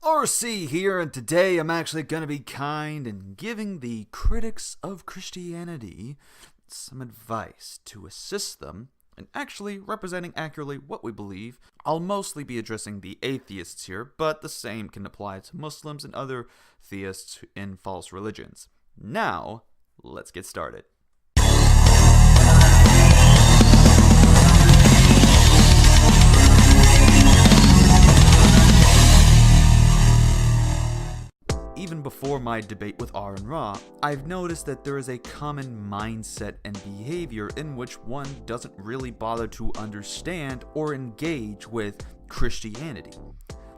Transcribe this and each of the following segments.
RC here, and today I'm actually going to be kind and giving the critics of Christianity some advice to assist them in actually representing accurately what we believe. I'll mostly be addressing the atheists here, but the same can apply to Muslims and other theists in false religions. Now, let's get started. Even before my debate with R and Ra, I've noticed that there is a common mindset and behavior in which one doesn't really bother to understand or engage with Christianity.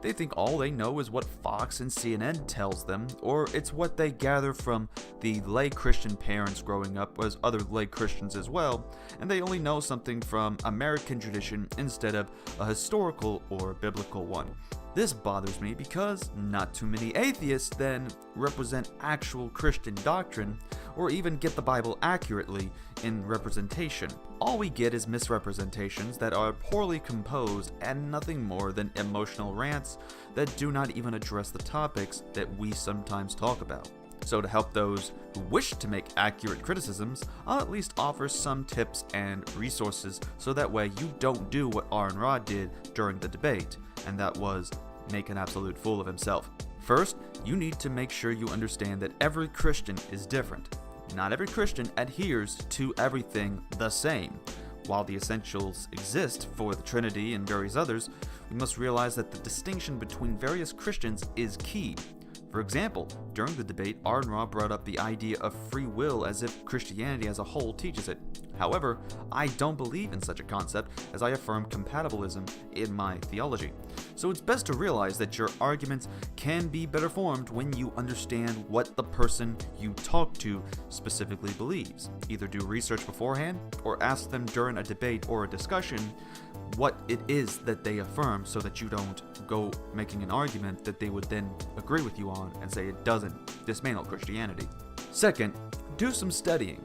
They think all they know is what Fox and CNN tells them, or it's what they gather from the lay Christian parents growing up as other lay Christians as well, and they only know something from American tradition instead of a historical or biblical one. This bothers me because not too many atheists then represent actual Christian doctrine or even get the Bible accurately in representation. All we get is misrepresentations that are poorly composed and nothing more than emotional rants that do not even address the topics that we sometimes talk about. So to help those who wish to make accurate criticisms, I'll at least offer some tips and resources so that way you don't do what R and Rod did during the debate, and that was make an absolute fool of himself. First, you need to make sure you understand that every Christian is different. Not every Christian adheres to everything the same. While the essentials exist for the Trinity and various others, we must realize that the distinction between various Christians is key. For example, during the debate, R and Ra brought up the idea of free will as if Christianity as a whole teaches it. However, I don't believe in such a concept, as I affirm compatibilism in my theology. So it's best to realize that your arguments can be better formed when you understand what the person you talk to specifically believes. Either do research beforehand, or ask them during a debate or a discussion what it is that they affirm, so that you don't go making an argument that they would then agree with you on and say it doesn't dismantle Christianity. Second, do some studying.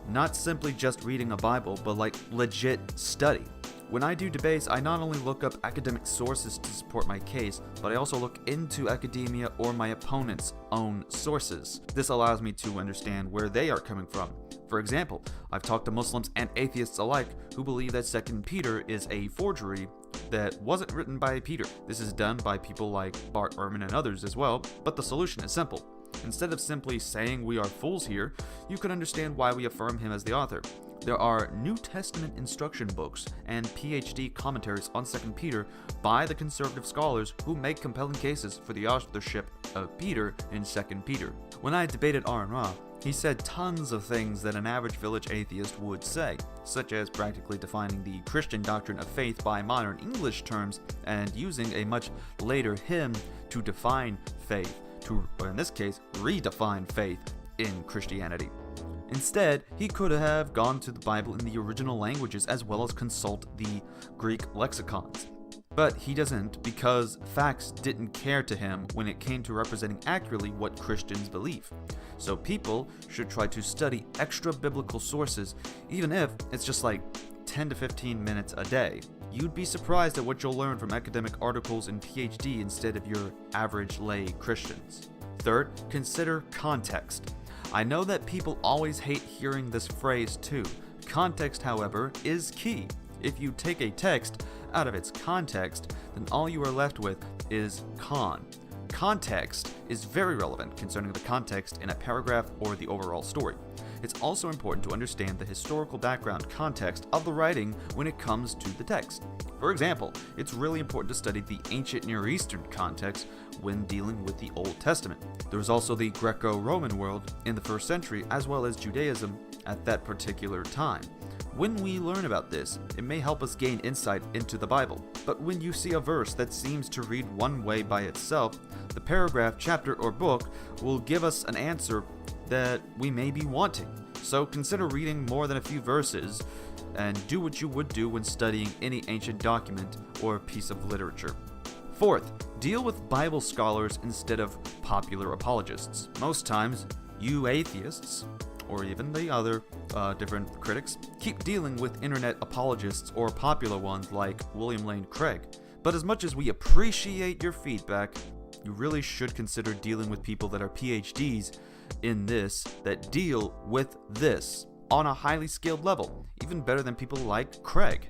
Not simply just reading a Bible, but like legit study. When I do debates, I not only look up academic sources to support my case, but I also look into academia or my opponent's own sources. This allows me to understand where they are coming from. For example, I've talked to Muslims and atheists alike who believe that 2 Peter is a forgery that wasn't written by Peter. This is done by people like Bart Ehrman and others as well, but the solution is simple. Instead of simply saying we are fools here, you can understand why we affirm him as the author. There are New Testament instruction books and PhD commentaries on 2 Peter by the conservative scholars who make compelling cases for the authorship of Peter in 2 Peter. When I debated R and Ra, he said tons of things that an average village atheist would say, such as practically defining the Christian doctrine of faith by modern English terms and using a much later hymn to define faith, or in this case, redefine faith in Christianity. Instead, he could have gone to the Bible in the original languages as well as consult the Greek lexicons. But he doesn't, because facts didn't care to him when it came to representing accurately what Christians believe. So people should try to study extra biblical sources, even if it's just like 10 to 15 minutes a day. You'd be surprised at what you'll learn from academic articles and PhD instead of your average lay Christians. Third, consider context. I know that people always hate hearing this phrase too. Context, however, is key. If you take a text out of its context, then all you are left with is Context is very relevant concerning the context in a paragraph or the overall story. It's also important to understand the historical background context of the writing when it comes to the text. For example, it's really important to study the ancient Near Eastern context when dealing with the Old Testament. There was also the Greco-Roman world in the 1st century, as well as Judaism at that particular time. When we learn about this, it may help us gain insight into the Bible. But when you see a verse that seems to read one way by itself, the paragraph, chapter, or book will give us an answer that we may be wanting. So consider reading more than a few verses and do what you would do when studying any ancient document or piece of literature. Fourth, deal with Bible scholars instead of popular apologists. Most times, you atheists, or even the other different critics, keep dealing with internet apologists or popular ones like William Lane Craig. But as much as we appreciate your feedback, you really should consider dealing with people that are PhDs in this, that deal with this on a highly skilled level, even better than people like Craig.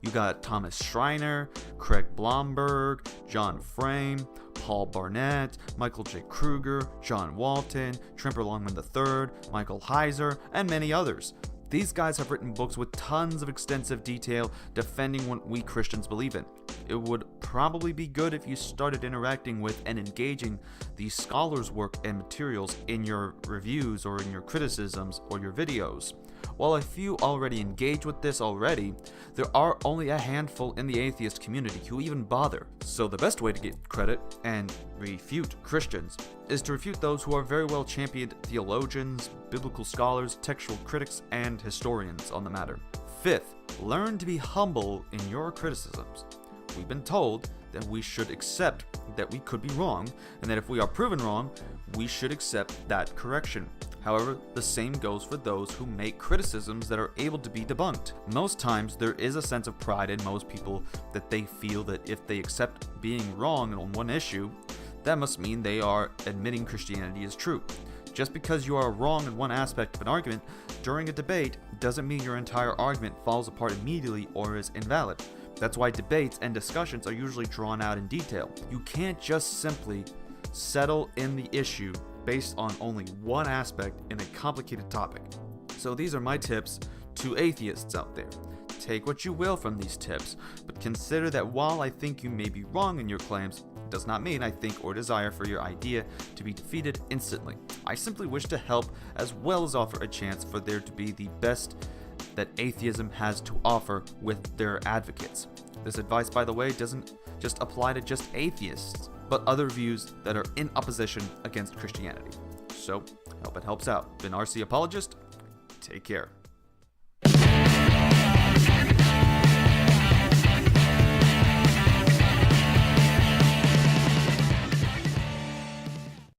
You got Thomas Schreiner, Craig Blomberg, John Frame, Paul Barnett, Michael J. Kruger, John Walton, Tremper Longman III, Michael Heiser, and many others. These guys have written books with tons of extensive detail defending what we Christians believe in. It would probably be good if you started interacting with and engaging these scholars' work and materials in your reviews or in your criticisms or your videos. While a few already engage with this already, there are only a handful in the atheist community who even bother. So the best way to get credit and refute Christians is to refute those who are very well championed theologians, biblical scholars, textual critics, and historians on the matter. Fifth, learn to be humble in your criticisms. We've been told that we should accept that we could be wrong, and that if we are proven wrong, we should accept that correction. However, the same goes for those who make criticisms that are able to be debunked. Most times, there is a sense of pride in most people that they feel that if they accept being wrong on one issue, that must mean they are admitting Christianity is true. Just because you are wrong in one aspect of an argument during a debate doesn't mean your entire argument falls apart immediately or is invalid. That's why debates and discussions are usually drawn out in detail. You can't just simply settle in the issue based on only one aspect in a complicated topic. So these are my tips to atheists out there. Take what you will from these tips, but consider that while I think you may be wrong in your claims, it does not mean I think or desire for your idea to be defeated instantly. I simply wish to help as well as offer a chance for there to be the best that atheism has to offer with their advocates. This advice, by the way, doesn't just apply to just atheists, but other views that are in opposition against Christianity. So, I hope it helps out. Been RC Apologist. Take care.